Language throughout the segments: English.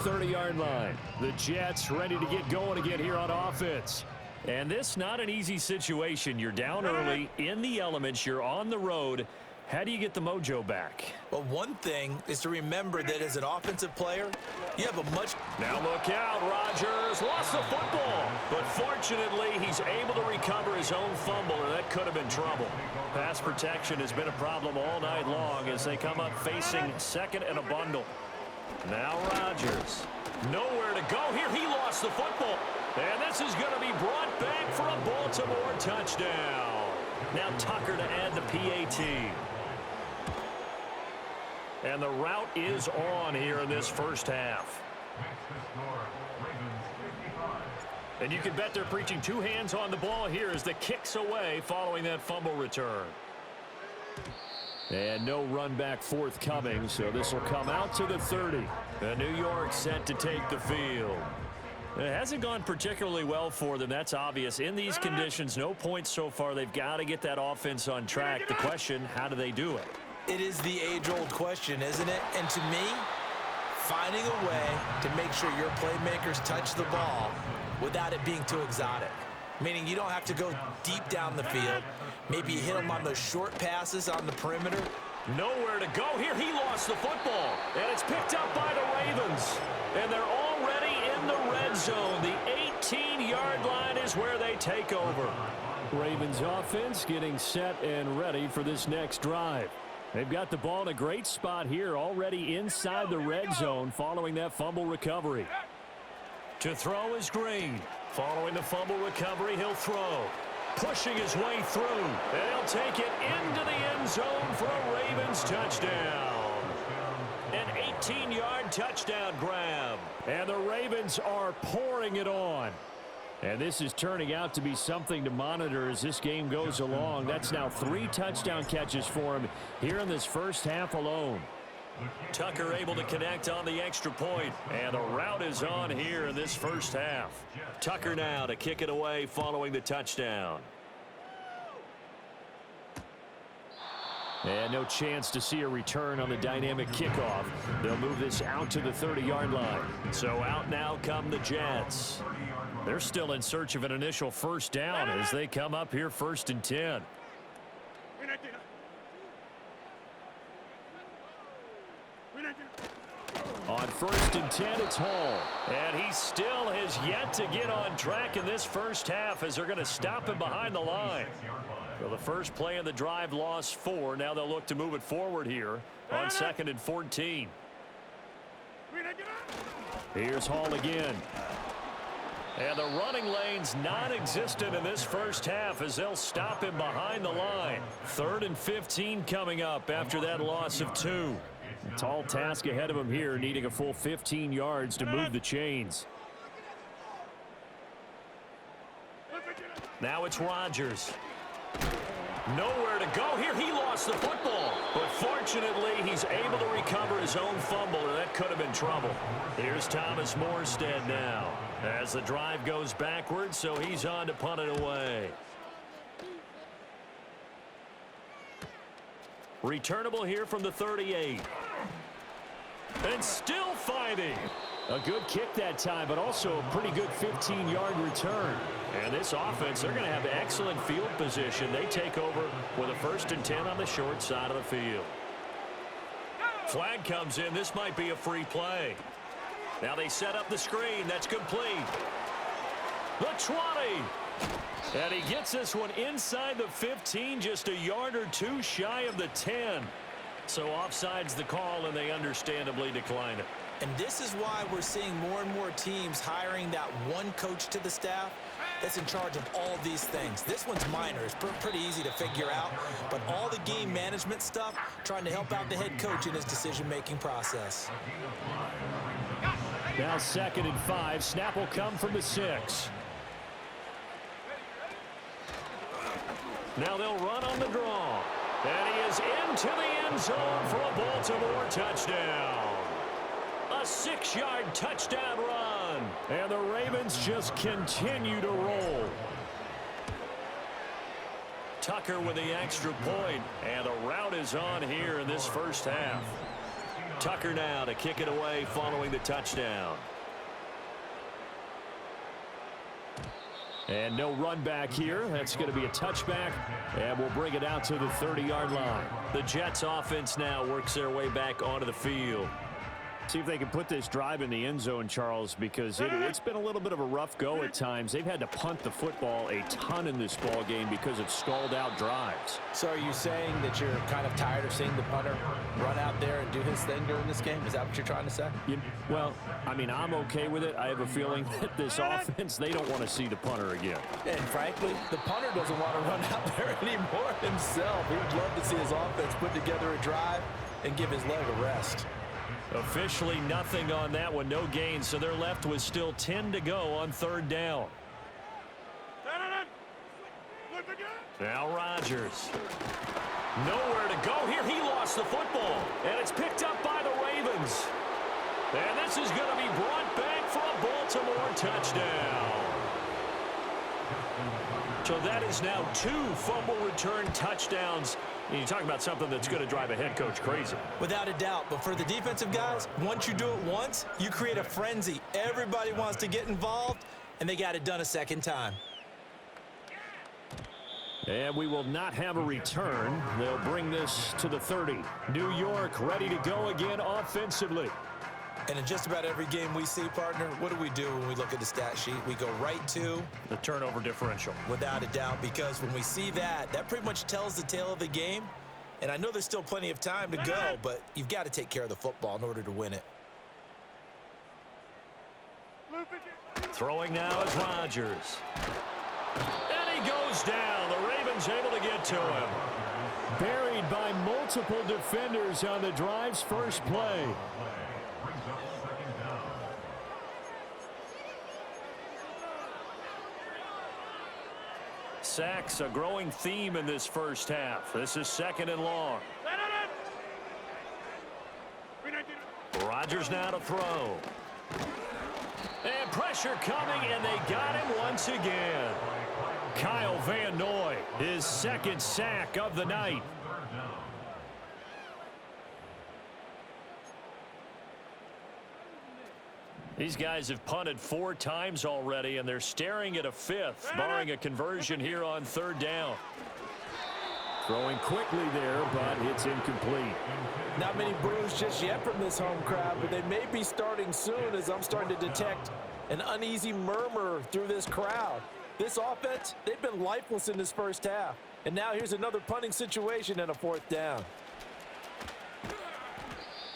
30-yard line. The Jets ready to get going again here on offense. And this not an easy situation. You're down early, in the elements, you're on the road. How do you get the mojo back? Well, one thing is to remember that as an offensive player, you have a much... Now look out, Rodgers lost the football. But fortunately, he's able to recover his own fumble, and that could have been trouble. Pass protection has been a problem all night long as they come up facing second and a bundle. Now Rodgers, nowhere to go here. He lost the football. And this is going to be brought back for a Baltimore touchdown. Now Tucker to add the PAT. And the route is on here in this first half. And you can bet they're preaching two hands on the ball here as the kick's away following that fumble return. And no run back forthcoming, so this will come out to the 30. And New York set to take the field. It hasn't gone particularly well for them, that's obvious. In these conditions, no points so far. They've got to get that offense on track. The question, how do they do it? It is the age-old question, isn't it? And to me, finding a way to make sure your playmakers touch the ball without it being too exotic. Meaning you don't have to go deep down the field. Maybe you hit them on those short passes on the perimeter. Nowhere to go here. He lost the football. And it's picked up by the Ravens. And they're already in the red zone. The 18-yard line is where they take over. Ravens offense getting set and ready for this next drive. They've got the ball in a great spot here, already inside the red zone following that fumble recovery. To throw is Green. Following the fumble recovery, he'll throw. Pushing his way through. And he'll take it into the end zone for a Ravens touchdown. An 18-yard touchdown grab. And the Ravens are pouring it on. And this is turning out to be something to monitor as this game goes along. That's now 3 touchdown catches for him here in this first half alone. Tucker able to connect on the extra point. And the route is on here in this first half. Tucker now to kick it away following the touchdown. And no chance to see a return on the dynamic kickoff. They'll move this out to the 30-yard line. So out now come the Jets. They're still in search of an initial first down as they come up here 1st and 10. On 1st and 10, it's Hall. And he still has yet to get on track in this first half as they're going to stop him behind the line. Well, the first play of the drive lost 4. Now they'll look to move it forward here on 2nd and 14. Here's Hall again. And the running lane's non-existent in this first half as they'll stop him behind the line. 3rd and 15 coming up after that loss of 2. A tall task ahead of him here, needing a full 15 yards to move the chains. Now it's Rodgers. Nowhere to go here. He lost the football. But fortunately, he's able to recover his own fumble, and that could have been trouble. Here's Thomas Morstead now as the drive goes backwards, so he's on to punt it away. Returnable here from the 38. And still fighting. A good kick that time, but also a pretty good 15-yard return. And this offense, they're going to have excellent field position. They take over with a 1st and 10 on the short side of the field. Flag comes in. This might be a free play. Now they set up the screen. That's complete. The 20. And he gets this one inside the 15, just a yard or 2 shy of the 10. So offside's the call, and they understandably decline it. And this is why we're seeing more and more teams hiring that one coach to the staff that's in charge of all these things. This one's minor. It's pretty easy to figure out. But all the game management stuff, trying to help out the head coach in his decision-making process. Now 2nd and 5. Snap will come from the 6. Now they'll run on the draw. And he is into the end zone for a Baltimore touchdown. A 6-yard touchdown run. And the Ravens just continue to roll. Tucker with the extra point. And the route is on here in this first half. Tucker now to kick it away following the touchdown. And no run back here. That's going to be a touchback, and we'll bring it out to the 30-yard line. The Jets offense now works their way back onto the field. See if they can put this drive in the end zone, Charles, because it's been a little bit of a rough go at times. They've had to punt the football a ton in this ball game because of stalled out drives. So are you saying that you're kind of tired of seeing the punter run out there and do his thing during this game? Is that what you're trying to say? Well, I mean, I'm okay with it. I have a feeling that this offense, they don't want to see the punter again. And frankly, the punter doesn't want to run out there anymore himself. He would love to see his offense put together a drive and give his leg a rest. Officially nothing on that one, no gain, so they're left with still 10 to go on third down. Now Rodgers. Nowhere to go here. He lost the football, and it's picked up by the Ravens. And this is going to be brought back for a Baltimore touchdown. So that is now 2 fumble return touchdowns. You talk about something that's going to drive a head coach crazy. Without a doubt. But for the defensive guys, once you do it once, you create a frenzy. Everybody wants to get involved, and they got it done a second time. And we will not have a return. They'll bring this to the 30. New York ready to go again offensively. And in just about every game we see, partner, what do when we look at the stat sheet? We go right to the turnover differential. Without a doubt, because when we see that, that pretty much tells the tale of the game. And I know there's still plenty of time to go, but you've got to take care of the football in order to win it. Throwing now is Rodgers. And he goes down. The Ravens able to get to him. Buried by multiple defenders on the drive's first play. Sacks, a growing theme in this first half. This is 2nd and long. Rodgers now to throw. And pressure coming, and they got him once again. Kyle Van Noy, his 2nd sack of the night. These guys have punted 4 times already, and they're staring at a 5th, barring a conversion here on 3rd down. Throwing quickly there, but it's incomplete. Not many boos just yet from this home crowd, but they may be starting soon as I'm starting to detect an uneasy murmur through this crowd. This offense, they've been lifeless in this first half. And now here's another punting situation and a 4th down.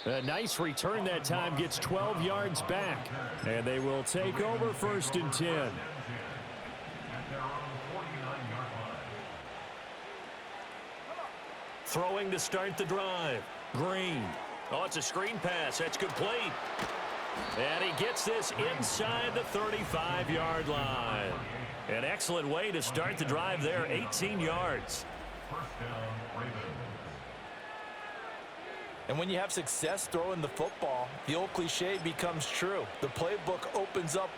A nice return that time, gets 12 yards back. And they will take over 1st and 10. Throwing to start the drive. Green. Oh, it's a screen pass. That's complete. And he gets this inside the 35-yard line. An excellent way to start the drive there, 18 yards. And when you have success throwing the football, the old cliche becomes true. The playbook opens up.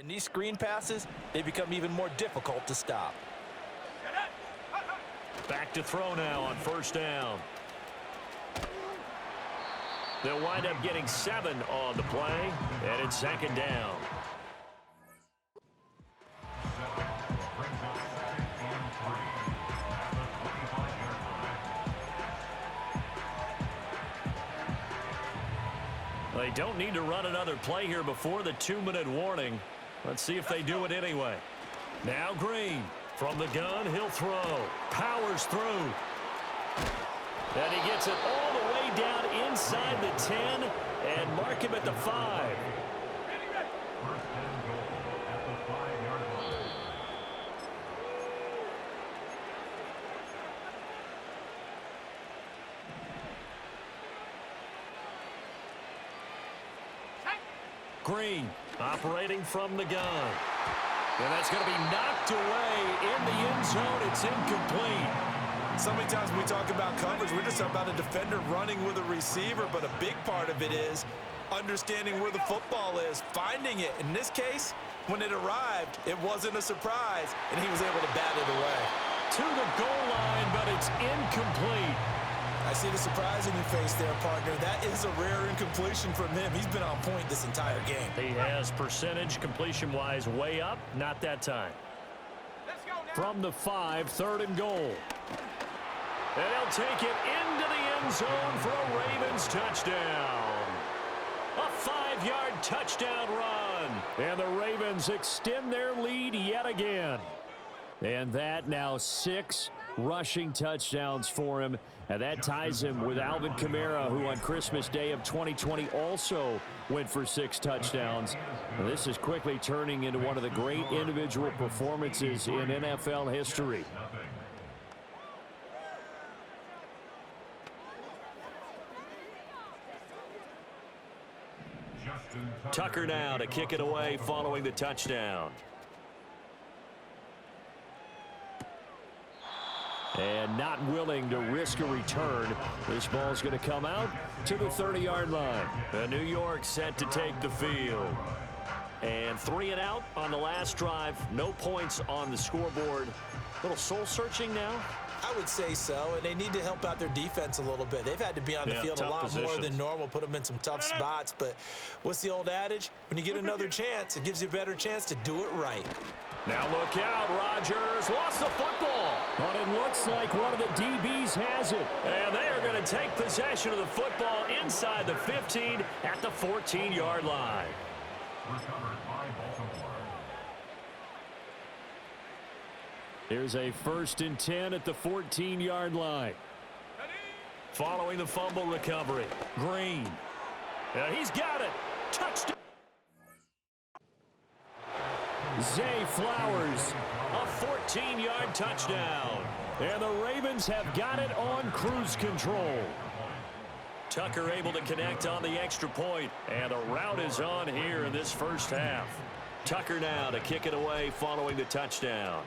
And these screen passes, they become even more difficult to stop. Back to throw now on 1st down. They'll wind up getting 7 on the play, and it's 2nd down. They don't need to run another play here before the 2-minute warning. Let's see if they do it anyway. Now Green from the gun. He'll throw. Powers through. And he gets it all the way down inside the 10 and mark him at the 5. Green operating from the gun. And that's going to be knocked away in the end zone. It's incomplete. So many times when we talk about coverage, we're just about a defender running with a receiver, but a big part of it is understanding where the football is, finding it. In this case, when it arrived, it wasn't a surprise, and he was able to bat it away. To the goal line, but it's incomplete. I see the surprise in your face there, partner. That is a rare incompletion from him. He's been on point this entire game. He has percentage completion-wise way up. Not that time. From the 5, 3rd and goal. And he'll take it into the end zone for a Ravens touchdown. A 5-yard touchdown run. And the Ravens extend their lead yet again. And that now 6 rushing touchdowns for him. And that ties him with Alvin Kamara, who on Christmas Day of 2020 also went for 6 touchdowns. And this is quickly turning into one of the great individual performances in NFL history. Tucker now to kick it away following the touchdown. And not willing to risk a return. This ball's going to come out to the 30-yard line. And New York set to take the field. And 3 and out on the last drive. No points on the scoreboard. A little soul-searching now. I would say so, and they need to help out their defense a little bit. They've had to be on the field a lot more than normal, put them in some tough spots. But what's the old adage? When you get another chance, it gives you a better chance to do it right. Now look out, Rodgers lost the football. But it looks like one of the DBs has it. And they are going to take possession of the football inside the 15 at the 14-yard line. Here's a 1st and 10 at the 14-yard line. Following the fumble recovery, Green. He's got it. Touchdown. Zay Flowers. A 14-yard touchdown. And the Ravens have got it on cruise control. Tucker able to connect on the extra point. And a rout is on here in this first half. Tucker now to kick it away following the touchdown.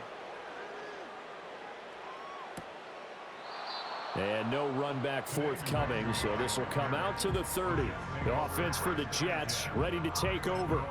And no run back forthcoming, so this will come out to the 30. The offense for the Jets ready to take over.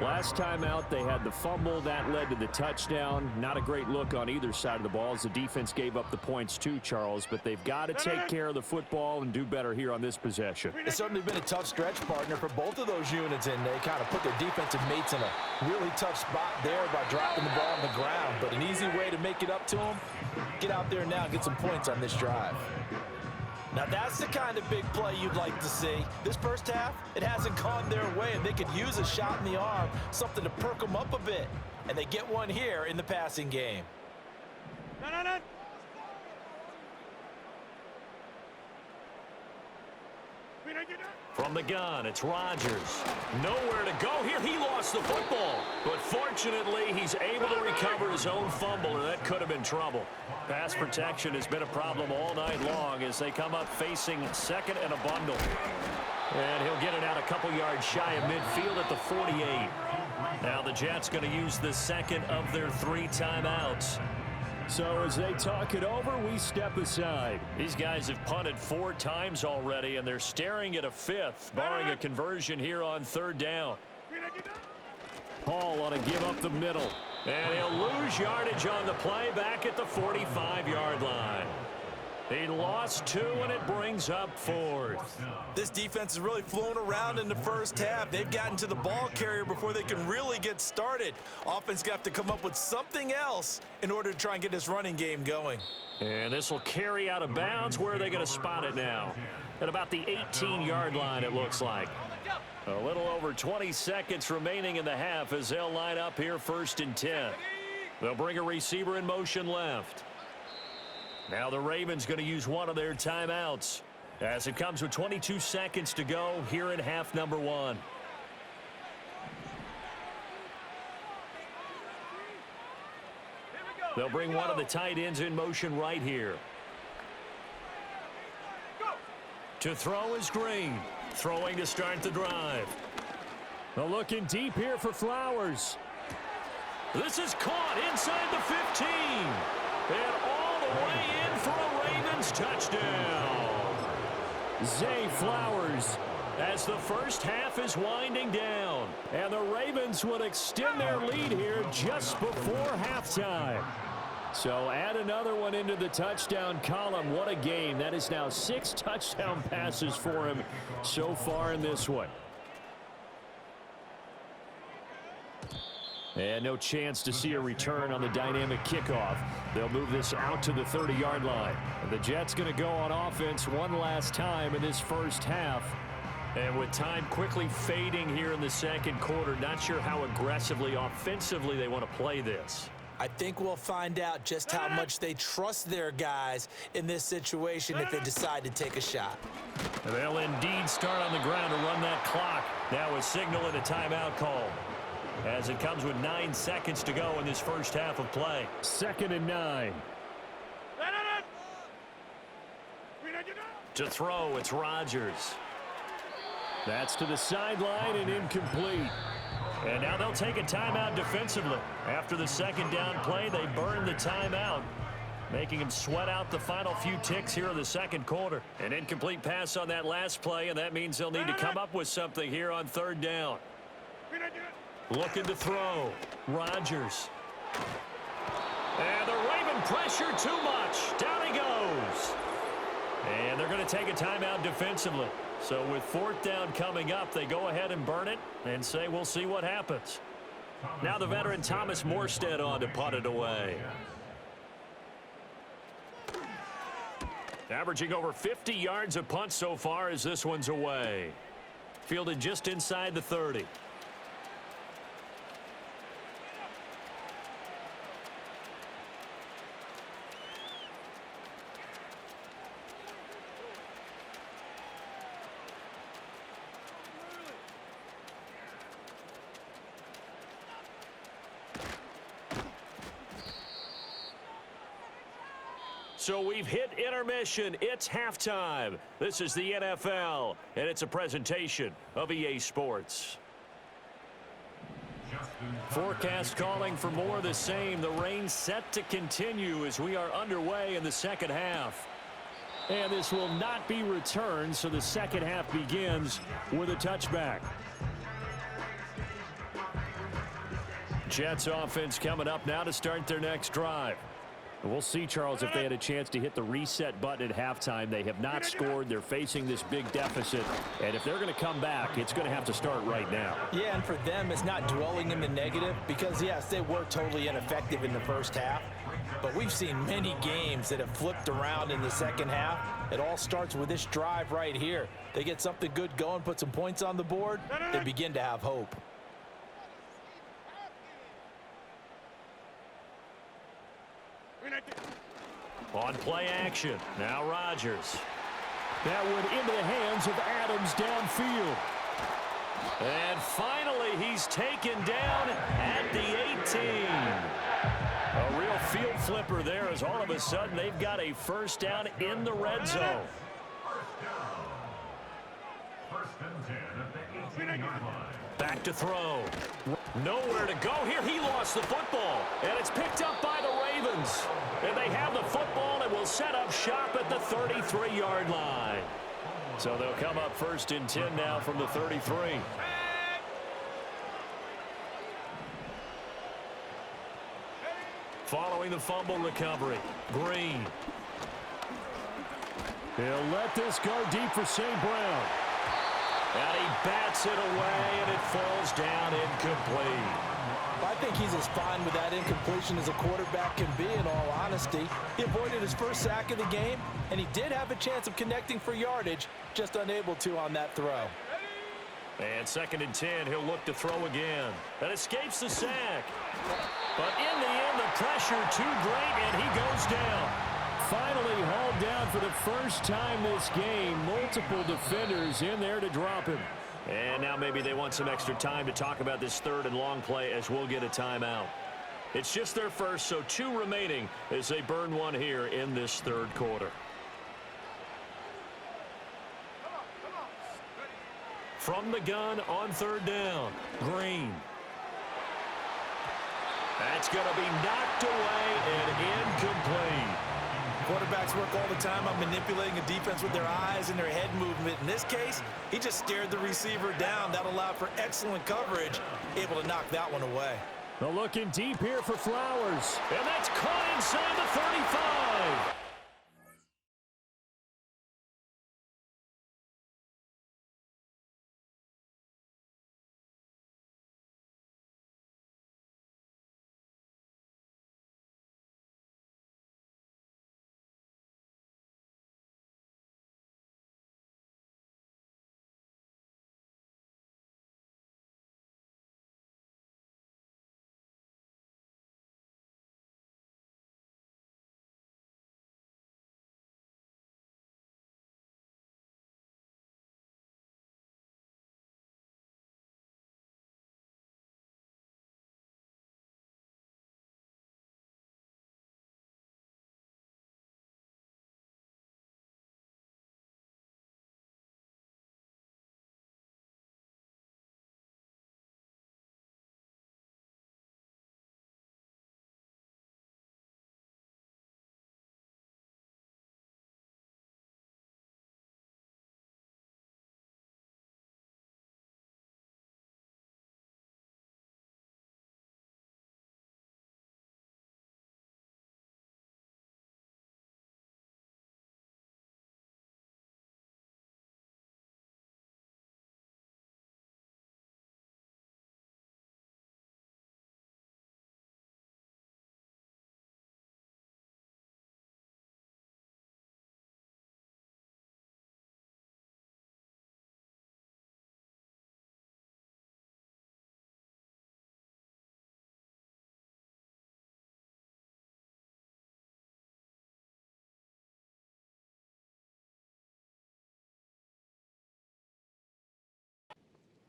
Last time out, they had the fumble. That led to the touchdown. Not a great look on either side of the ball as the defense gave up the points too, Charles. But they've got to take care of the football and do better here on this possession. It's certainly been a tough stretch, partner, for both of those units, and they kind of put their defensive mates in a really tough spot there by dropping the ball on the ground. But an easy way to make it up to them, get out there now and get some points on this drive. Now that's the kind of big play you'd like to see. This first half, it hasn't gone their way, and they could use a shot in the arm, something to perk them up a bit. And they get one here in the passing game. From the gun, it's Rodgers. Nowhere to go here. He lost the football. But fortunately, he's able to recover his own fumble, and that could have been trouble. Pass protection has been a problem all night long as they come up facing 2nd and a bundle. And he'll get it out a couple yards shy of midfield at the 48. Now the Jets going to use the 2nd of their 3 timeouts. So as they talk it over, we step aside. These guys have punted 4 times already, and they're staring at a 5th, barring a conversion here on 3rd down. Paul ought to give up the middle. And he'll lose yardage on the play back at the 45-yard line. He lost 2, and it brings up 4th. This defense is really flown around in the first half. They've gotten to the ball carrier before they can really get started. Offense got to come up with something else in order to try and get this running game going. And this will carry out of bounds. Where are they going to spot it now? At about the 18-yard line, it looks like. A little over 20 seconds remaining in the half as they'll line up here 1st and 10. They'll bring a receiver in motion left. Now the Ravens going to use one of their timeouts as it comes with 22 seconds to go here in half number 1. They'll bring one of the tight ends in motion right here. To throw is Green. Throwing to start the drive. They're looking deep here for Flowers. This is caught inside the 15. And all the way in for a Ravens touchdown. Zay Flowers. As the first half is winding down. And the Ravens would extend their lead here just before halftime. So add another one into the touchdown column. What a game. That is now 6 touchdown passes for him so far in this one. And no chance to see a return on the dynamic kickoff. They'll move this out to the 30-yard line. The Jets going to go on offense one last time in this first half. And with time quickly fading here in the second quarter, not sure how aggressively, offensively they want to play this. I think we'll find out just how much they trust their guys in this situation if they decide to take a shot. They'll indeed start on the ground to run that clock. Now a signal and a timeout call, as it comes with 9 seconds to go in this first half of play. 2nd and 9. To throw, it's Rodgers. That's to the sideline and incomplete. And now they'll take a timeout defensively. After the second down play, they burn the timeout, making him sweat out the final few ticks here in the second quarter. An incomplete pass on that last play, and that means they'll need to come up with something here on 3rd down. Looking to throw. Rodgers. And the Raven pressure too much. Down he goes. And they're going to take a timeout defensively. So with 4th down coming up, they go ahead and burn it and say we'll see what happens. Now the veteran Thomas Morstead on to punt it away. Averaging over 50 yards a punt so far as this one's away. Fielded just inside the 30. So we've hit intermission. It's halftime. This is the NFL, and it's a presentation of EA Sports. Forecast calling for more of the same. The rain set to continue as we are underway in the second half. And this will not be returned, so the second half begins with a touchback. Jets offense coming up now to start their next drive. We'll see, Charles, if they had a chance to hit the reset button at halftime. They have not scored. They're facing this big deficit. And if they're going to come back, it's going to have to start right now. Yeah, and for them, it's not dwelling in the negative because, yes, they were totally ineffective in the first half. But we've seen many games that have flipped around in the second half. It all starts with this drive right here. They get something good going, put some points on the board, they begin to have hope. On play action, now Rodgers. That one into the hands of Adams downfield. And finally, he's taken down at the 18. A real field flipper there as all of a sudden they've got a first down in the red zone. Back to throw. Nowhere to go here. He lost the football. And it's picked up by the Ravens. And they have the football and will set up shop at the 33-yard line. So they'll come up 1st and 10 now from the 33. Following the fumble recovery, Green. He'll let this go deep for St. Brown. And he bats it away, and it falls down incomplete. I think he's as fine with that incompletion as a quarterback can be, in all honesty. He avoided his first sack of the game, and he did have a chance of connecting for yardage, just unable to on that throw. And 2nd and 10, he'll look to throw again. That escapes the sack. But in the end, the pressure too great, and he goes down. Finally hauled down for the first time this game. Multiple defenders in there to drop him. And now maybe they want some extra time to talk about this 3rd and long play as we'll get a timeout. It's just their first, so 2 remaining as they burn one here in this 3rd quarter. From the gun on 3rd down, Green. That's going to be knocked away and incomplete. Quarterbacks work all the time on manipulating a defense with their eyes and their head movement. In this case, he just stared the receiver down. That allowed for excellent coverage, able to knock that one away. Well, looking deep here for Flowers. And that's caught inside the 35.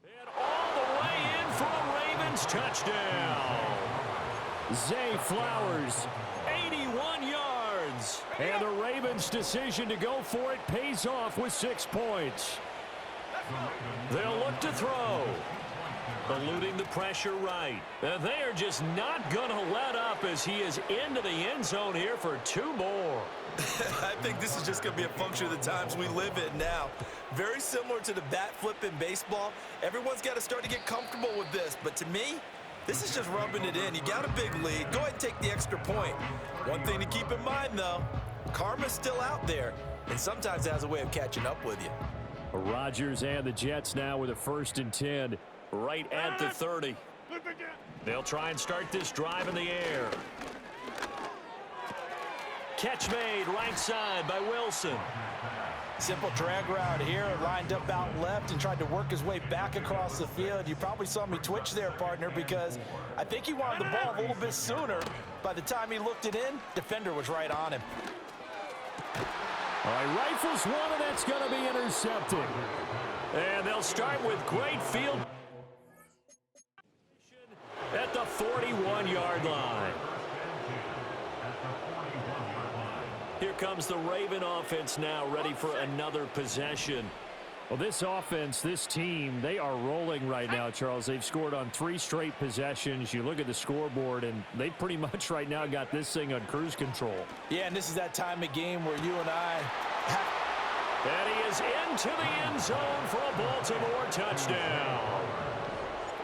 And all the way in for a Ravens touchdown. Zay Flowers, 81 yards. And the Ravens' decision to go for it pays off with 6 points. They'll look to throw. Eluding the pressure right. And they are just not going to let up as he is into the end zone here for 2 more. I think this is just going to be a function of the times we live in now. Very similar to the bat flip in baseball. Everyone's got to start to get comfortable with this. But to me, this is just rubbing it in. You got a big lead. Go ahead and take the extra point. One thing to keep in mind, though, karma's still out there. And sometimes it has a way of catching up with you. Rodgers and the Jets now with a 1st and 10. Right at the 30. They'll try and start this drive in the air. Catch made right side by Wilson. Simple drag route here, lined up out left and tried to work his way back across the field. You probably saw me twitch there, partner, because I think he wanted the ball a little bit sooner. By the time he looked it in, defender was right on him. All right, rifles one, and that's going to be intercepted. And they'll start with great field at the 41-yard line. Here comes the Raven offense now, ready for another possession. Well, this offense, this team, they are rolling right now, Charles. They've scored on 3 straight possessions. You look at the scoreboard, and they pretty much right now got this thing on cruise control. Yeah, and this is that time of game where you and I have... And he is into the end zone for a Baltimore touchdown.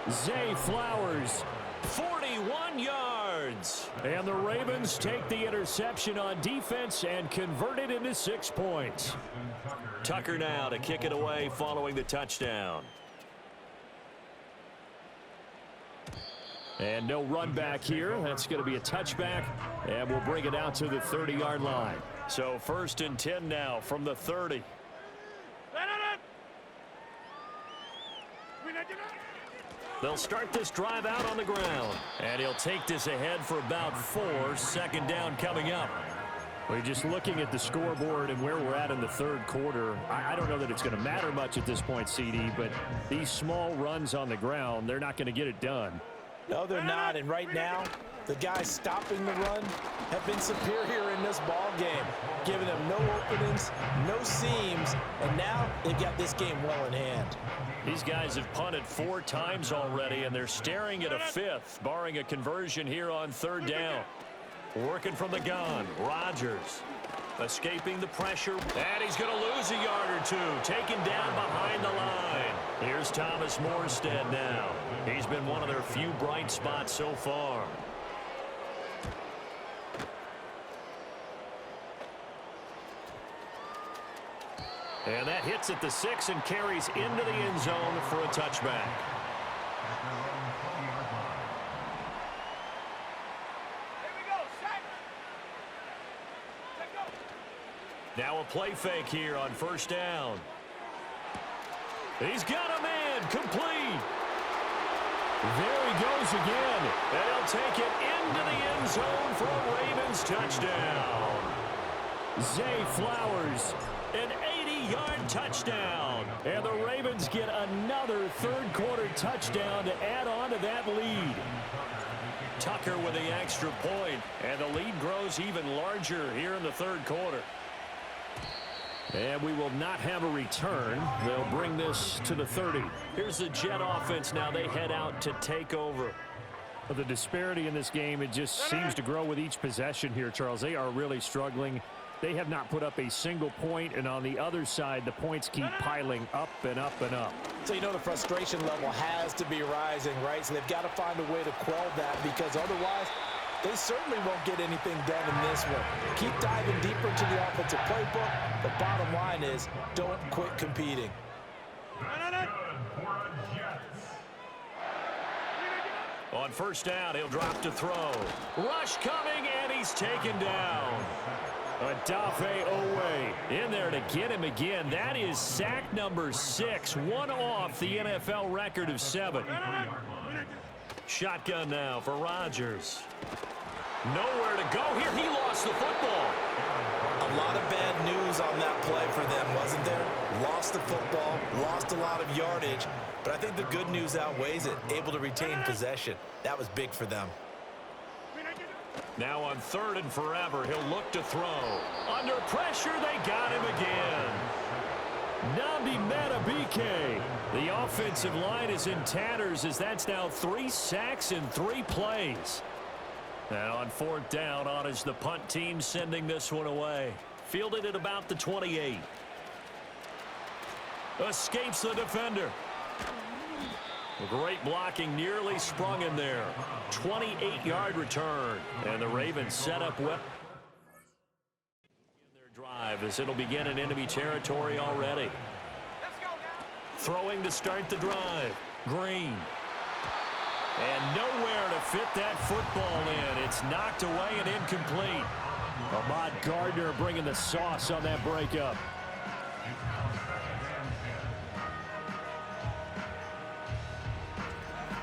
Zay Flowers, 41 yards. And the Ravens take the interception on defense and convert it into 6 points. Tucker now to kick it away following the touchdown. And no run back here. That's going to be a touchback, and we'll bring it out to the 30-yard line. So 1st and 10 now from the 30. They'll start this drive out on the ground. And he'll take this ahead for about 4. 2nd down coming up. We're just looking at the scoreboard and where we're at in the 3rd quarter. I don't know that it's going to matter much at this point, CD, but these small runs on the ground, they're not going to get it done. No, they're not. And right now, the guys stopping the run have been superior in this ball game, giving them no openings, no seams, and now they've got this game well in hand. These guys have punted 4 times already, and they're staring at a 5th, barring a conversion here on 3rd down. Working from the gun, Rodgers escaping the pressure, and he's going to lose a yard or 2, taken down behind the line. Here's Thomas Morstead now. He's been one of their few bright spots so far. And that hits at the 6 and carries into the end zone for a touchback. Now a play fake here on first down. He's got a man complete. There he goes again. And he'll take it into the end zone for a Ravens touchdown. Zay Flowers, an 80-yard touchdown. And the Ravens get another third-quarter touchdown to add on to that lead. Tucker with the extra point, and the lead grows even larger here in the third quarter. And we will not have a return. They'll bring this to the 30. Here's the Jet offense now. They head out to take over. The disparity in this game, it just seems to grow with each possession here, Charles. They are really struggling. They have not put up a single point, and on the other side, the points keep piling up and up and up. So you know the frustration level has to be rising, right? So they've got to find a way to quell that, because otherwise they certainly won't get anything done in this one. Keep diving deeper into the offensive playbook. The bottom line is don't quit competing. On first down, he'll drop to throw. Rush coming, and he's taken down. Adafe Owe in there to get him again. That is sack number 6, one off the NFL record of 7. Shotgun now for Rodgers. Nowhere to go here. He lost the football. A lot of bad news on that play for them, wasn't there? Lost the football, lost a lot of yardage, but I think the good news outweighs it. Able to retain possession. That was big for them. Now on 3rd and forever, he'll look to throw. Under pressure, they got him again. Nnamdi Madubuike. The offensive line is in tatters as that's now 3 sacks in 3 plays. And on 4th down, on is the punt team sending this one away. Fielded at about the 28. Escapes the defender. Great blocking, nearly sprung in there. 28-yard return. And the Ravens set up well in their drive as it'll begin in enemy territory already. Throwing to start the drive. Green. And nowhere to fit that football in. It's knocked away and incomplete. Ahmad Gardner bringing the sauce on that breakup.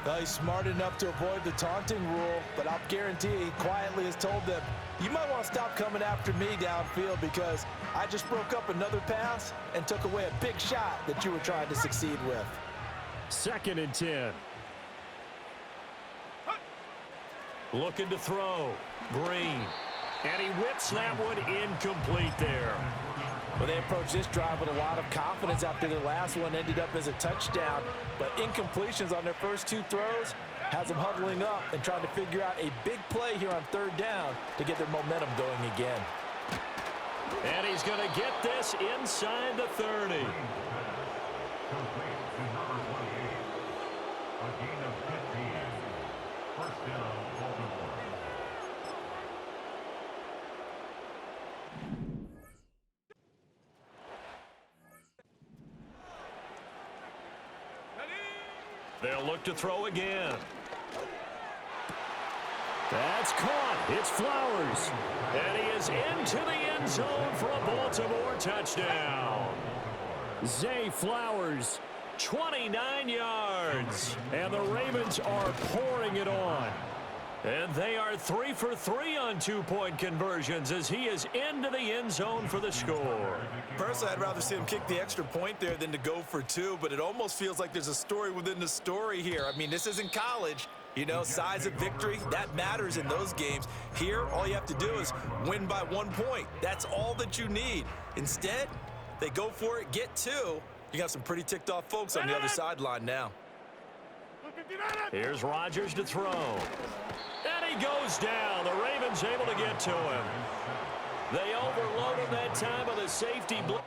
Well, he's smart enough to avoid the taunting rule, but I'll guarantee he quietly has told them, you might want to stop coming after me downfield because I just broke up another pass and took away a big shot that you were trying to succeed with. 2nd and 10. Looking to throw. Green. And he whips that one incomplete there. Well, they approached this drive with a lot of confidence after the last one ended up as a touchdown. But incompletions on their first 2 throws has them huddling up and trying to figure out a big play here on 3rd down to get their momentum going again. And he's going to get this inside the 30. They'll look to throw again. That's caught. It's Flowers. And he is into the end zone for a Baltimore touchdown. Zay Flowers, 29 yards. And the Ravens are pouring it on. And they are 3 for 3 on 2-point conversions as he is into the end zone for the score. Personally, I'd rather see him kick the extra point there than to go for 2, but it almost feels like there's a story within the story here. I mean, this isn't college. You know, size of victory, that matters in those games. Here, all you have to do is win by 1 point. That's all that you need. Instead, they go for it, get 2. You got some pretty ticked off folks on the other sideline now. Here's Rodgers to throw. And he goes down. The Ravens able to get to him. They overload him that time with a safety blitz.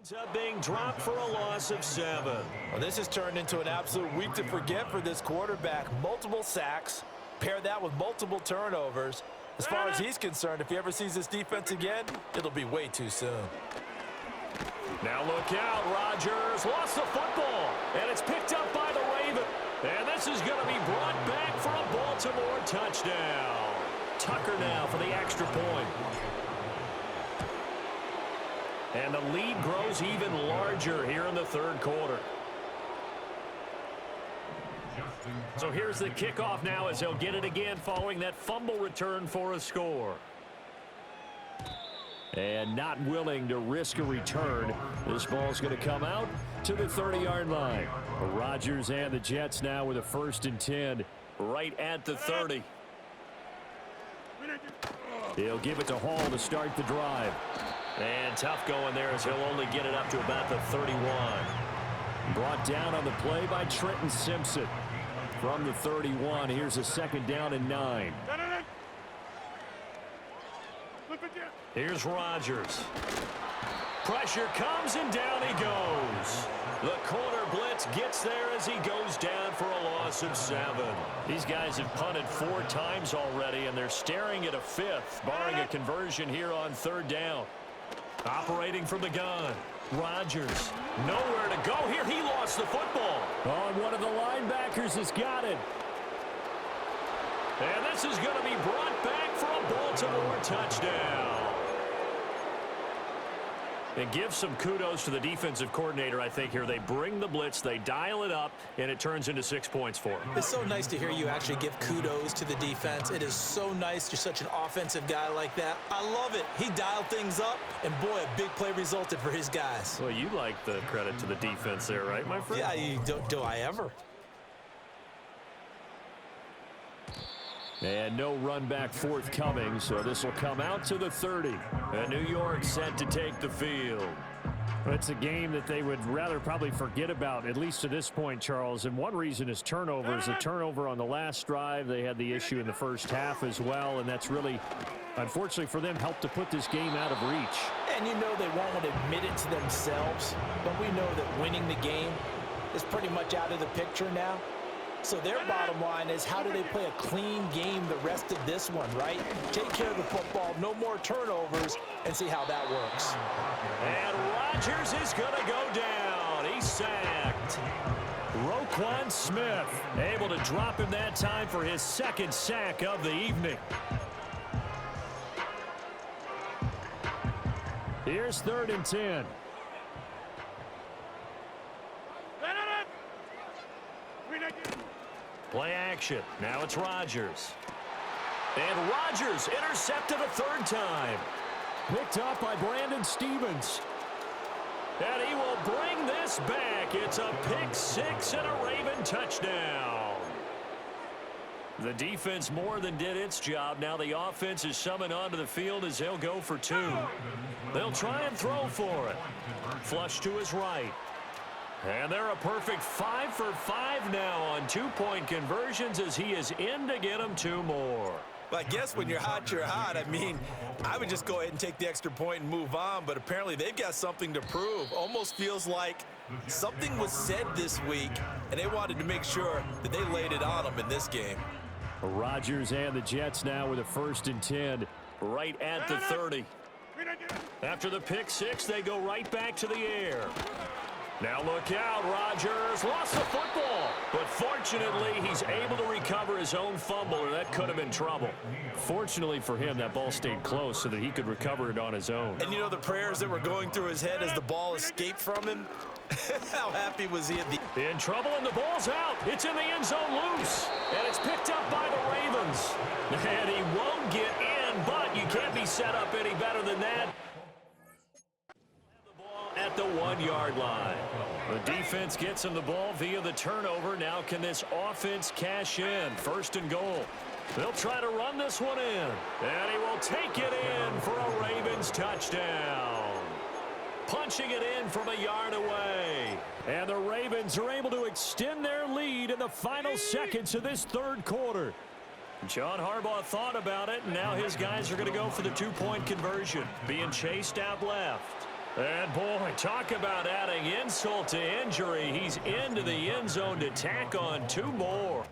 Ends up being dropped for a loss of 7. Well, this has turned into an absolute week to forget for this quarterback. Multiple sacks, pair that with multiple turnovers. As far as he's concerned, if he ever sees this defense again, it'll be way too soon. Now look out, Rodgers lost the football, and it's picked up by the Ravens. And this is going to be brought back for a Baltimore touchdown. Tucker now for the extra point. And the lead grows even larger here in the third quarter. So here's the kickoff now as they'll get it again following that fumble return for a score. And not willing to risk a return. This ball's going to come out to the 30-yard line. Rodgers and the Jets now with a 1st and 10 right at the 30. He'll give it to Hall to start the drive. And tough going there as he'll only get it up to about the 31. Brought down on the play by Trenton Simpson. From the 31, here's a 2nd down and 9. Here's Rodgers. Pressure comes and down he goes. The corner blitz gets there as he goes down for a loss of 7. These guys have punted 4 times already, and they're staring at a 5th, barring a conversion here on 3rd down. Operating from the gun. Rodgers, nowhere to go here. He lost the football. Oh, and one of the linebackers has got it. And this is going to be brought back for a Baltimore touchdown. And give some kudos to the defensive coordinator, I think, here. They bring the blitz, they dial it up, and it turns into 6 points for them. It's so nice to hear you actually give kudos to the defense. It is so nice. You're such an offensive guy like that. I love it. He dialed things up, and boy, a big play resulted for his guys. Well, you like the credit to the defense there, right, my friend? Yeah, do I ever? And no run back forthcoming, so this will come out to the 30. And New York set to take the field. It's a game that they would rather probably forget about, at least to this point, Charles. And one reason is turnovers. The turnover on the last drive, they had the issue in the first half as well, and that's really, unfortunately for them, helped to put this game out of reach. And you know they won't admit it to themselves, but we know that winning the game is pretty much out of the picture now. So their bottom line is, how do they play a clean game the rest of this one, right? Take care of the football, no more turnovers, and see how that works. And Rodgers is going to go down. He's sacked. Roquan Smith able to drop him that time for his 2nd sack of the evening. Here's 3rd and 10. Play action. Now it's Rodgers. And Rodgers intercepted a 3rd time. Picked up by Brandon Stevens. And he will bring this back. It's a pick 6 and a Raven touchdown. The defense more than did its job. Now the offense is summoned onto the field as they'll go for 2. They'll try and throw for it. Flush to his right. And they're a perfect 5 for 5 now on 2-point conversions as he is in to get them 2 more. Well, I guess when you're hot, you're hot. I mean, I would just go ahead and take the extra point and move on, but apparently they've got something to prove. Almost feels like something was said this week, and they wanted to make sure that they laid it on them in this game. Rodgers and the Jets now with a 1st and 10 right at the 30. After the pick 6, they go right back to the air. Now look out, Rodgers lost the football, but fortunately he's able to recover his own fumble, or that could have been trouble. Fortunately for him, that ball stayed close so that he could recover it on his own. And you know the prayers that were going through his head as the ball escaped from him? How happy was he at the... In trouble, and the ball's out. It's in the end zone loose, and it's picked up by the Ravens. And he won't get in, but you can't be set up any better than that. At the 1-yard line. The defense gets him the ball via the turnover. Now can this offense cash in? 1st and goal. They'll try to run this one in. And he will take it in for a Ravens touchdown. Punching it in from a yard away. And the Ravens are able to extend their lead in the final seconds of this 3rd quarter. John Harbaugh thought about it, and now his guys are going to go for the 2-point conversion. Being chased out left. And, boy, talk about adding insult to injury. He's into the end zone to tack on 2 more.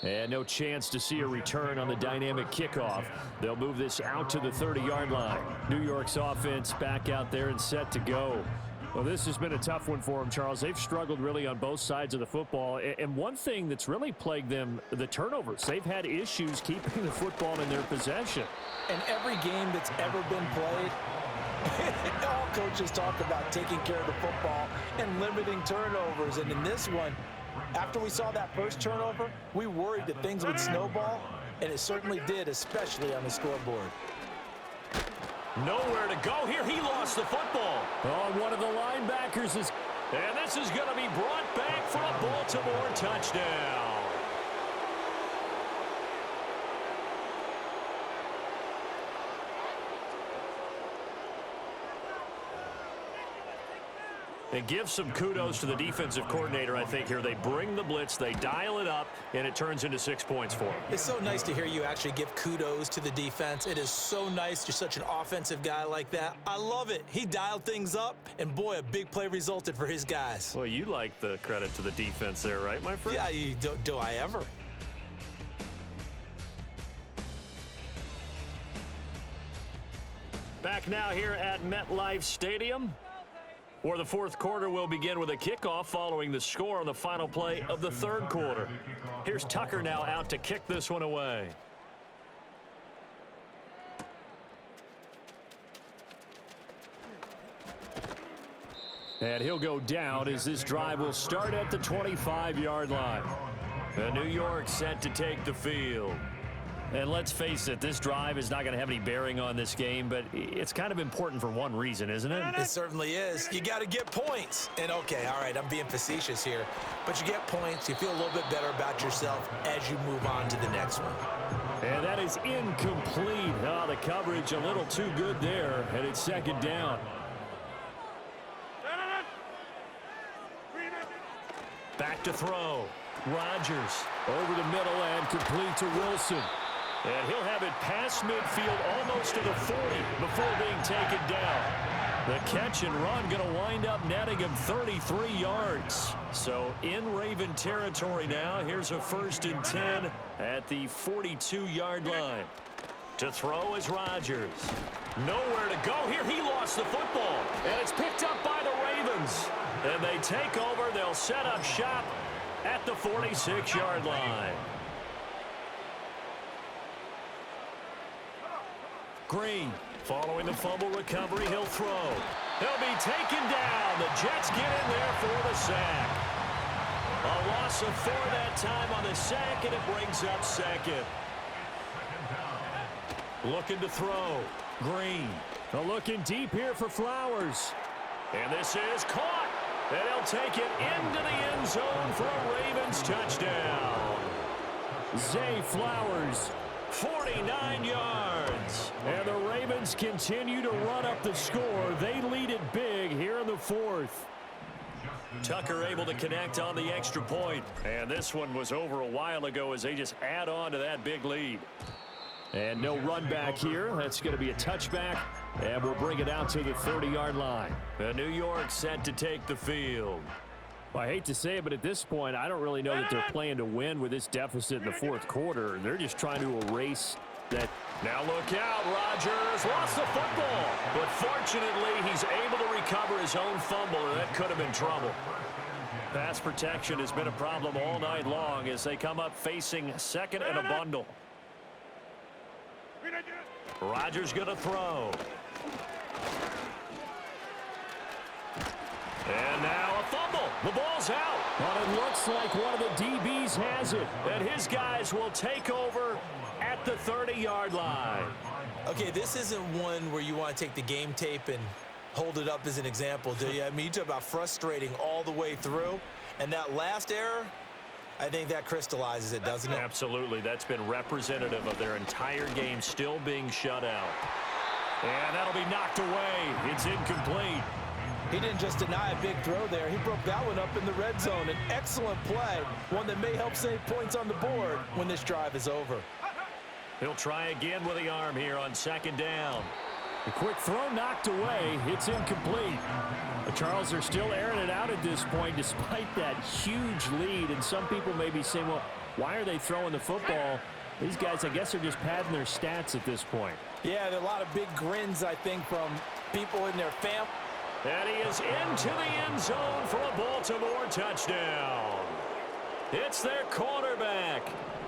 And no chance to see a return on the dynamic kickoff. They'll move this out to the 30-yard line. New York's offense back out there and set to go. Well, this has been a tough one for them, Charles. They've struggled really on both sides of the football. And one thing that's really plagued them, the turnovers. They've had issues keeping the football in their possession. And every game that's ever been played, all coaches talk about taking care of the football and limiting turnovers. And in this one, after we saw that first turnover, we worried that things would snowball, and it certainly did, especially on the scoreboard. Nowhere to go here. He lost the football. Oh, one of the linebackers is... And this is going to be brought back for a Baltimore touchdown. And give some kudos to the defensive coordinator, I think, here. They bring the blitz, they dial it up, and it turns into 6 points for them. It's so nice to hear you actually give kudos to the defense. It is so nice. You're such an offensive guy like that. I love it. He dialed things up, and, boy, a big play resulted for his guys. Well, you like the credit to the defense there, right, my friend? Yeah, do I ever? Back now here at MetLife Stadium, where the fourth quarter will begin with a kickoff following the score on the final play of the third quarter. Here's Tucker now out to kick this one away. And he'll go down as this drive will start at the 25-yard line. And New York set to take the field. And let's face it, this drive is not going to have any bearing on this game, but it's kind of important for one reason, isn't it? It certainly is. You got to get points. And, okay, all right, I'm being facetious here. But you get points. You feel a little bit better about yourself as you move on to the next one. And that is incomplete. Oh, the coverage a little too good there, and it's second down. Back to throw. Rodgers over the middle and complete to Wilson. And he'll have it past midfield almost to the 40 before being taken down. The catch and run going to wind up netting him 33 yards. So in Raven territory now. Here's a 1st and 10 at the 42-yard line. To throw is Rodgers. Nowhere to go here. He lost the football. And it's picked up by the Ravens. And they take over. They'll set up shop at the 46-yard line. Green, following the fumble recovery, he'll throw. He'll be taken down. The Jets get in there for the sack. A loss of 4 that time on the sack, and it brings up second. Looking to throw. Green. Looking deep here for Flowers. And this is caught. And he'll take it into the end zone for a Ravens touchdown. Zay Flowers, 49 yards. And the Ravens continue to run up the score. They lead it big here in the 4th. Tucker able to connect on the extra point. And this one was over a while ago as they just add on to that big lead. And no run back here. That's going to be a touchback. And we'll bring it out to the 30-yard line. New York set to take the field. Well, I hate to say it, but at this point, I don't really know that they're playing to win with this deficit in the 4th quarter. They're just trying to erase that. Now look out. Rodgers lost the football. But fortunately, he's able to recover his own fumble, or that could have been trouble. Pass protection has been a problem all night long as they come up facing second and a bundle. Rodgers going to throw. And now a fumble. The ball's out. But it looks like one of the DBs has it. And his guys will take over at the 30-yard line. Okay, this isn't one where you want to take the game tape and hold it up as an example, do you? I mean, you talk about frustrating all the way through. And that last error, I think that crystallizes it, doesn't it? Absolutely. That's been representative of their entire game still being shut out. And that'll be knocked away. It's incomplete. He didn't just deny a big throw there. He broke that one up in the red zone. An excellent play, one that may help save points on the board when this drive is over. He'll try again with the arm here on 2nd down. A quick throw knocked away. It's incomplete. The Charles are still airing it out at this point despite that huge lead. And some people may be saying, well, why are they throwing the football? These guys, I guess, are just padding their stats at this point. Yeah, there are a lot of big grins, I think, from people in their family. And he is into the end zone for a Baltimore touchdown. It's their quarterback.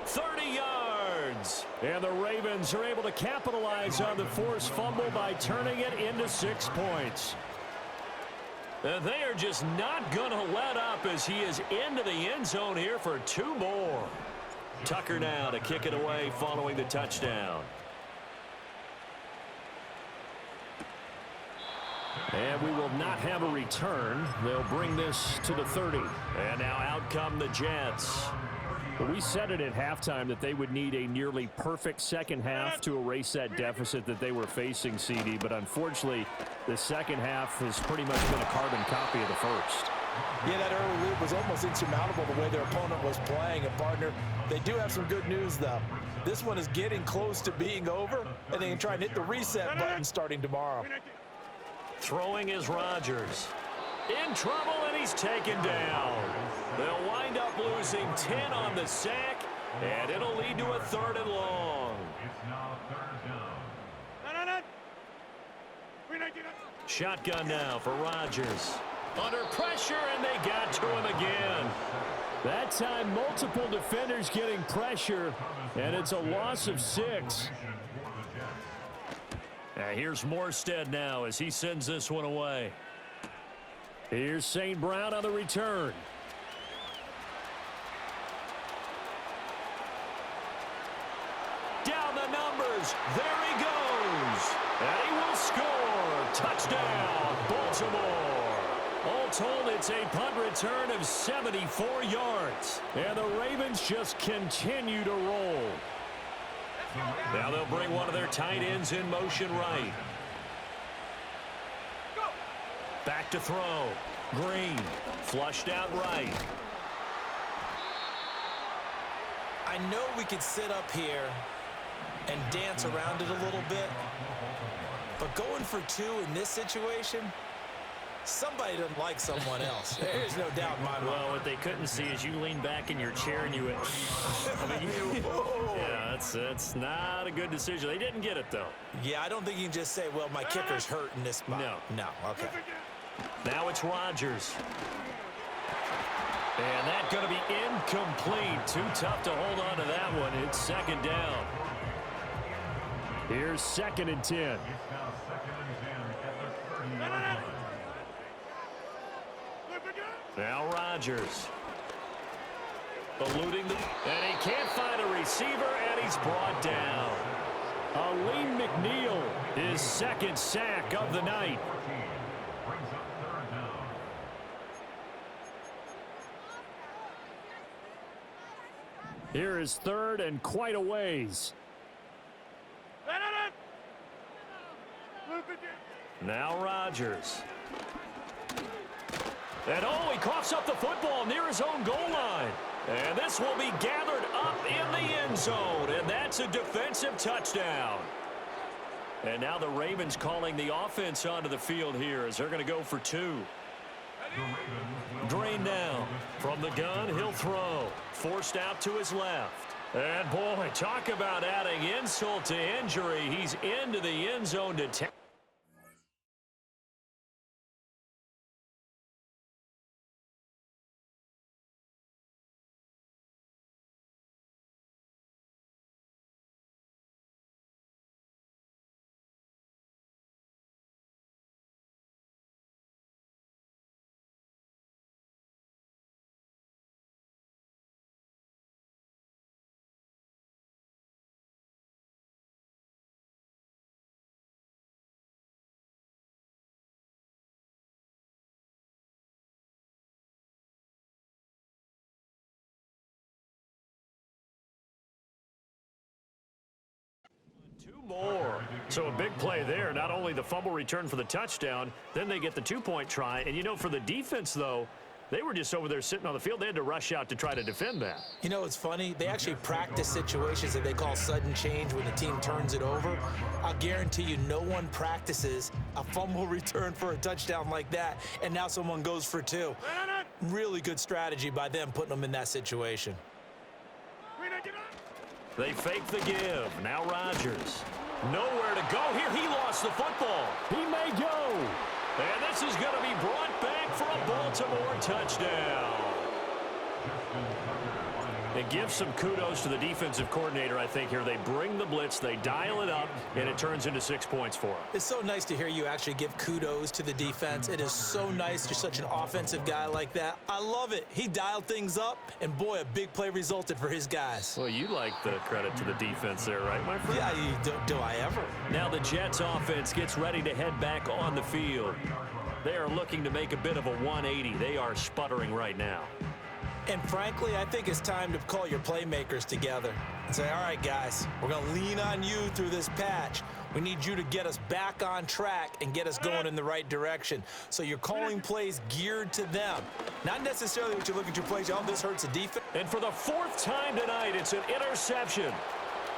30 yards. And the Ravens are able to capitalize on the forced fumble by turning it into 6 points. And they are just not going to let up as he is into the end zone here for 2 more. Tucker now to kick it away following the touchdown. And we will not have a return. They'll bring this to the 30. And now out come the Jets. Well, we said it at halftime that they would need a nearly perfect second half to erase that deficit that they were facing, CD. But unfortunately, the second half has pretty much been a carbon copy of the first. Yeah, that early lead was almost insurmountable the way their opponent was playing. And, partner, they do have some good news, though. This one is getting close to being over, and they can try and hit the reset button starting tomorrow. Throwing is Rodgers. In trouble, and he's taken down. They'll wind up losing 10 on the sack, and it'll lead to a 3rd and long. Shotgun now for Rodgers. Under pressure, and they got to him again. That time, multiple defenders getting pressure, and it's a loss of 6. Here's Morstead now as he sends this one away. Here's St. Brown on the return. Down throws. There he goes. And he will score. Touchdown, Baltimore. All told, it's a punt return of 74 yards. And the Ravens just continue to roll. Now they'll bring one of their tight ends in motion right. Back to throw. Green. Flushed out right. I know we could sit up here and dance around it a little bit, but going for two in this situation, somebody doesn't like someone else. There's no doubt in my mind. Well, what they couldn't see is you leaned back in your chair and you went, I mean, yeah, that's not a good decision. They didn't get it, though. Yeah, I don't think you can just say, well, my kicker's hurt in this spot. No, okay. Now it's Rodgers. And that's going to be incomplete. Too tough to hold on to that one. It's second down. Here's 2nd and 10. Now Rodgers. Eluding and he can't find a receiver, and he's brought down. Aleem McNeil, his 2nd sack of the night. Here is 3rd and quite a ways. Now Rodgers. And he coughs up the football near his own goal line. And this will be gathered up in the end zone. And that's a defensive touchdown. And now the Ravens calling the offense onto the field here as they're going to go for 2. Drain now. From the gun, he'll throw. Forced out to his left. And boy, talk about adding insult to injury. He's into the end zone to 10. More. So a big play there. Not only the fumble return for the touchdown, then they get the 2-point try. And, you know, for the defense, though, they were just over there sitting on the field. They had to rush out to try to defend that. You know, it's funny. They actually practice situations that they call sudden change when the team turns it over. I'll guarantee you no one practices a fumble return for a touchdown like that, and now someone goes for 2. Really good strategy by them putting them in that situation. They fake the give. Now Rodgers. Nowhere to go here. He lost the football. He may go. And this is going to be brought back for a Baltimore touchdown. It gives some kudos to the defensive coordinator, I think, here. They bring the blitz, they dial it up, and it turns into 6 points for them. It's so nice to hear you actually give kudos to the defense. It is so nice. You're such an offensive guy like that. I love it. He dialed things up, and boy, a big play resulted for his guys. Well, you like the credit to the defense there, right, my friend? Yeah, do I ever? Now the Jets offense gets ready to head back on the field. They are looking to make a bit of a 180. They are sputtering right now. And frankly, I think it's time to call your playmakers together and say, all right, guys, we're going to lean on you through this patch. We need you to get us back on track and get us going in the right direction. So you're calling plays geared to them. Not necessarily what you look at your plays, oh, this hurts the defense. And for the 4th time tonight, it's an interception.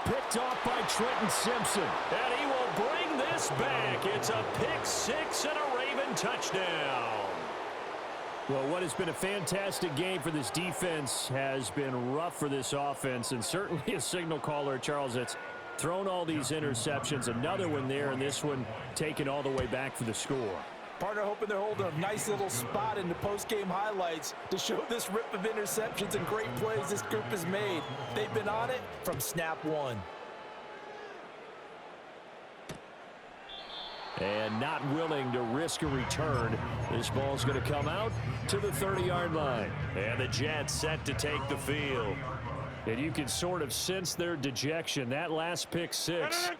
Picked off by Trenton Simpson. And he will bring this back. It's a pick 6 and a Raven touchdown. Well, what has been a fantastic game for this defense has been rough for this offense, and certainly a signal caller, Charles, that's thrown all these interceptions. Another one there, and this one taken all the way back for the score. Partner hoping they're holding a nice little spot in the post-game highlights to show this rip of interceptions and great plays this group has made. They've been on it from snap one. And not willing to risk a return. This ball's going to come out to the 30-yard line. And the Jets set to take the field. And you can sort of sense their dejection. That last pick six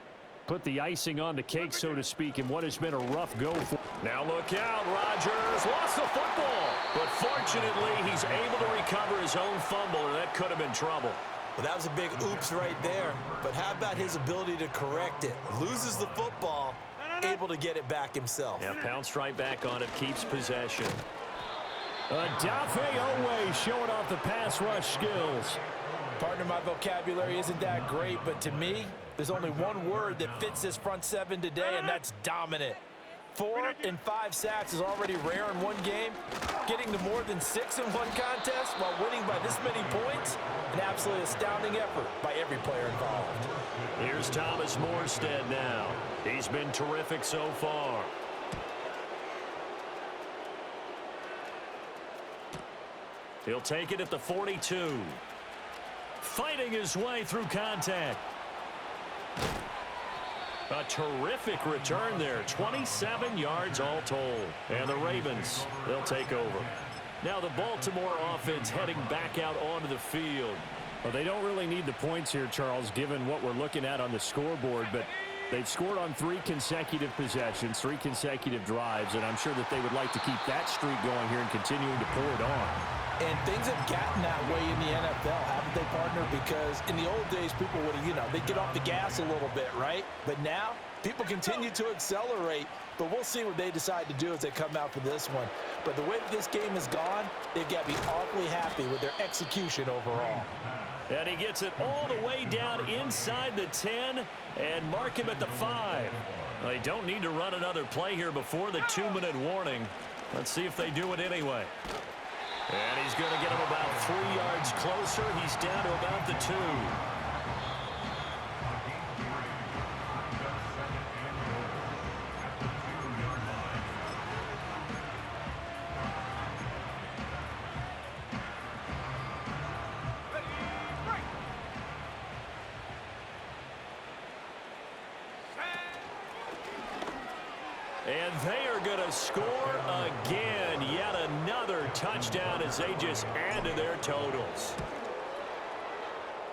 put the icing on the cake, so to speak, in what has been a rough go for. Now look out, Rodgers lost the football. But fortunately, he's able to recover his own fumble, or that could have been trouble. Well, that was a big oops right there. But how about his ability to correct it? Loses the football, able to get it back himself. Yeah, pounced right back on it, keeps possession. Dafe Owe showing off the pass rush skills. Partner, my vocabulary isn't that great, but to me, there's only one word that fits this front seven today, and that's dominant. 4 and 5 sacks is already rare in one game. Getting to more than 6 in one contest while winning by this many points, an absolutely astounding effort by every player involved. Here's Thomas Morstead now. He's been terrific so far. He'll take it at the 42. Fighting his way through contact. A terrific return there. 27 yards all told. And the Ravens, they'll take over. Now the Baltimore offense heading back out onto the field. Well, they don't really need the points here, Charles, given what we're looking at on the scoreboard, but they've scored on 3 consecutive possessions, 3 consecutive drives, and I'm sure that they would like to keep that streak going here and continuing to pour it on. And things have gotten that way in the NFL, haven't they, partner? Because in the old days, people would, they'd get off the gas a little bit, right? But now, people continue to accelerate. But we'll see what they decide to do as they come out for this one. But the way that this game has gone, they've got to be awfully happy with their execution overall. And he gets it all the way down inside the 10 and mark him at the 5. Well, they don't need to run another play here before the 2-minute warning. Let's see if they do it anyway. And he's going to get him about 3 yards closer. He's down to about the 2. And they are going to score again. Yet another touchdown as they just add to their totals.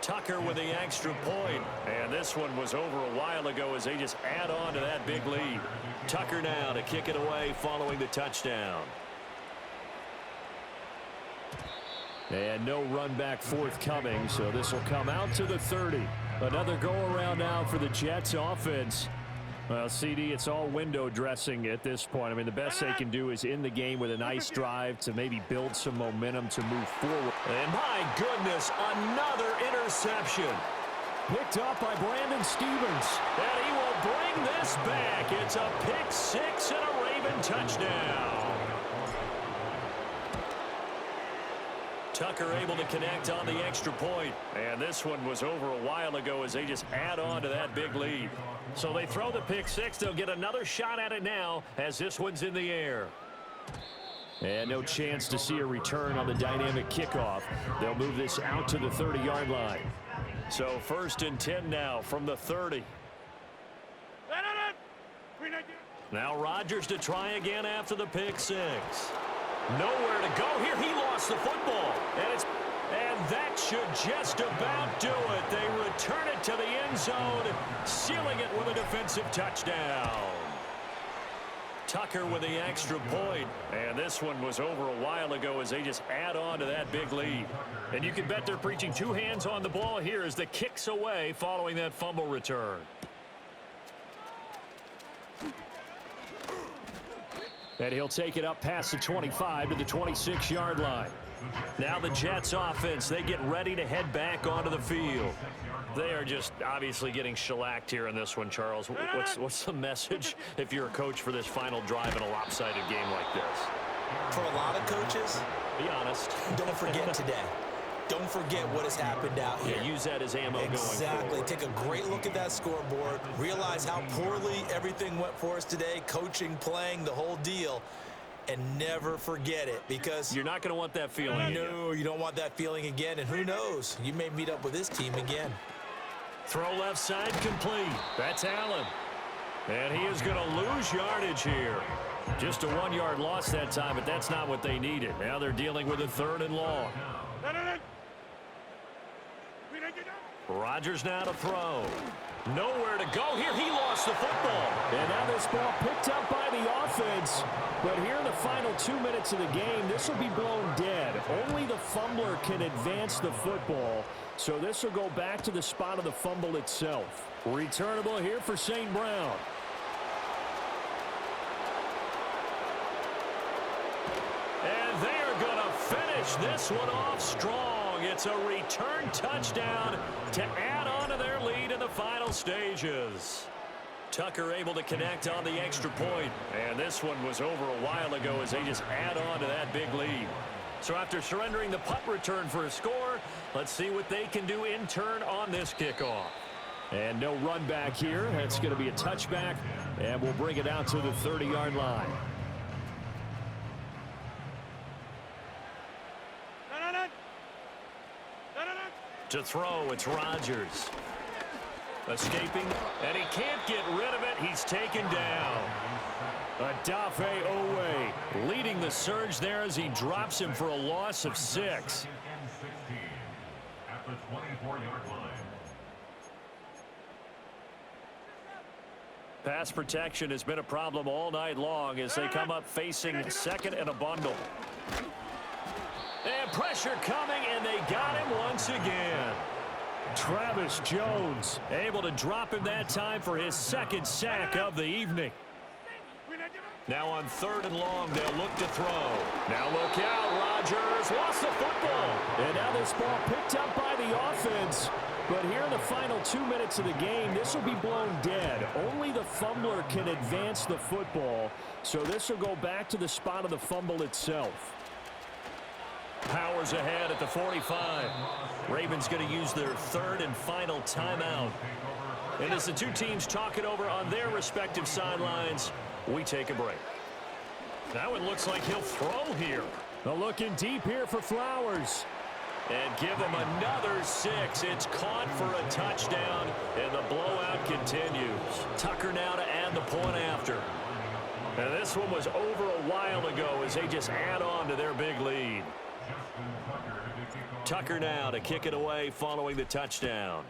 Tucker with the extra point. And this one was over a while ago as they just add on to that big lead. Tucker now to kick it away following the touchdown. And no run back forthcoming, so this will come out to the 30. Another go-around now for the Jets offense. Well, CD, it's all window dressing at this point. I mean, the best they can do is in the game with a nice drive to maybe build some momentum to move forward. And my goodness, another interception. Picked up by Brandon Stevens. And he will bring this back. It's a pick 6 and a Raven touchdown. Tucker able to connect on the extra point. And this one was over a while ago as they just add on to that big lead. So they throw the pick 6. They'll get another shot at it now as this one's in the air. And no chance to see a return on the dynamic kickoff. They'll move this out to the 30-yard line. So 1st and 10 now from the 30. Now Rodgers to try again after the pick 6. Nowhere to go here. He lost the football. And that should just about do it. They return it to the end zone, sealing it with a defensive touchdown. Tucker with the extra point. And this one was over a while ago as they just add on to that big lead. And you can bet they're preaching 2 hands on the ball here as the kick's away following that fumble return. And he'll take it up past the 25 to the 26-yard line. Now the Jets offense, they get ready to head back onto the field. They are just obviously getting shellacked here in this one, Charles. What's the message if you're a coach for this final drive in a lopsided game like this? For a lot of coaches, be honest. Don't forget today. Don't forget what has happened out here. Yeah, use that as ammo going forward. Exactly. Take a great look at that scoreboard. Realize how poorly everything went for us today. Coaching, playing, the whole deal. And never forget it, because you're not going to want that feeling. No, you don't want that feeling again. And who knows? You may meet up with this team again. Throw left side complete. That's Allen. And he is going to lose yardage here. Just a 1-yard loss that time, but that's not what they needed. Now they're dealing with a 3rd and long. Rodgers now to throw. Nowhere to go here. He lost the football. And now this ball picked up by the offense. But here in the final 2 minutes of the game, this will be blown dead. Only the fumbler can advance the football. So this will go back to the spot of the fumble itself. Returnable here for St. Brown. And they are going to finish this one off strong. It's a return touchdown to add on to their lead in the final stages. Tucker able to connect on the extra point. And this one was over a while ago as they just add on to that big lead. So after surrendering the punt return for a score, let's see what they can do in turn on this kickoff. And no run back here. That's going to be a touchback. And we'll bring it out to the 30-yard line. To throw, it's Rodgers. Escaping, and he can't get rid of it. He's taken down. Odafe Owe leading the surge there as he drops him for a loss of 6. Pass protection has been a problem all night long as they come up facing second and a bundle. And pressure coming, and they got him once again. Travis Jones able to drop him that time for his second sack of the evening. Now on 3rd and long, they'll look to throw. Now look out, Rodgers lost the football. And now this ball picked up by the offense. But here in the final 2 minutes of the game, this will be blown dead. Only the fumbler can advance the football. So this will go back to the spot of the fumble itself. Powers ahead at the 45. Ravens going to use their 3rd and final timeout. And as the two teams talk it over on their respective sidelines, we take a break. Now it looks like he'll throw here. Looking deep here for Flowers. And give him another 6. It's caught for a touchdown, and the blowout continues. Tucker now to add the point after. And this one was over a while ago as they just add on to their big lead. Tucker now to kick it away following the touchdown.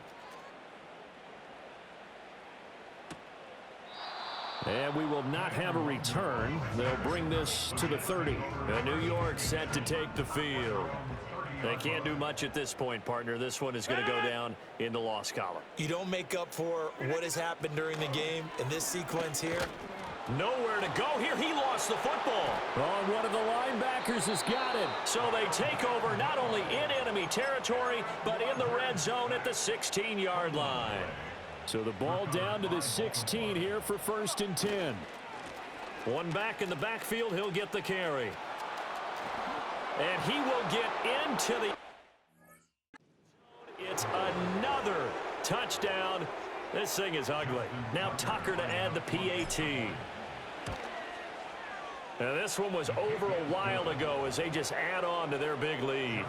And we will not have a return. They'll bring this to the 30. And New York set to take the field. They can't do much at this point, partner. This one is going to go down in the loss column. You don't make up for what has happened during the game in this sequence here. Nowhere to go here. He lost the football. Oh, one of the linebackers has got it. So they take over not only in enemy territory, but in the red zone at the 16-yard line. So the ball down to the 16 here for 1st and 10. One back in the backfield. He'll get the carry. And he will get into the... It's another touchdown. This thing is ugly. Now Tucker to add the PAT. Now this one was over a while ago as they just add on to their big lead.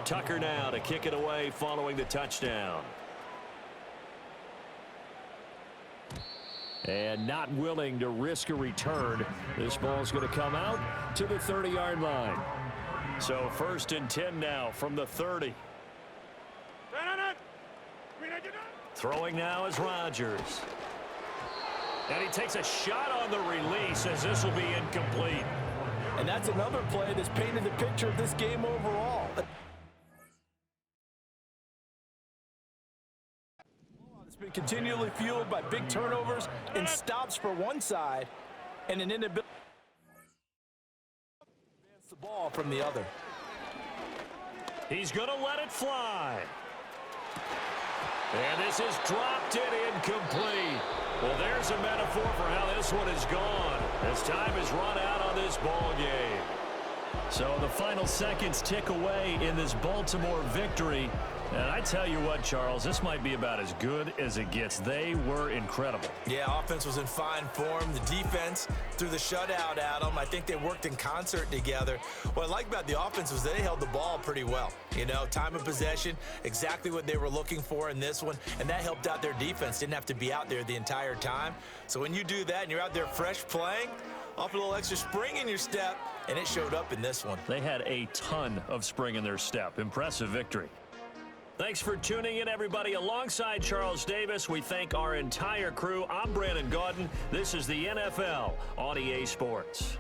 Tucker now to kick it away following the touchdown. And not willing to risk a return. This ball's going to come out to the 30-yard line. So 1st and 10 now from the 30. Throwing now is Rodgers. And he takes a shot on the release as this will be incomplete. And that's another play that's painted the picture of this game overall. It's been continually fueled by big turnovers and stops for one side and an inability to advance the ball from the other. He's going to let it fly. And this is dropped it incomplete. Well, there's a metaphor for how this one is gone as time is run out on this ball game. So the final seconds tick away in this Baltimore victory. And I tell you what, Charles, this might be about as good as it gets. They were incredible. Yeah, offense was in fine form. The defense threw the shutout at them. I think they worked in concert together. What I like about the offense was they held the ball pretty well. You know, time of possession, exactly what they were looking for in this one, and that helped out their defense. Didn't have to be out there the entire time. So when you do that and you're out there fresh playing, off a little extra spring in your step, and it showed up in this one. They had a ton of spring in their step. Impressive victory. Thanks for tuning in, everybody. Alongside Charles Davis, we thank our entire crew. I'm Brandon Gaudin. This is the NFL on EA Sports.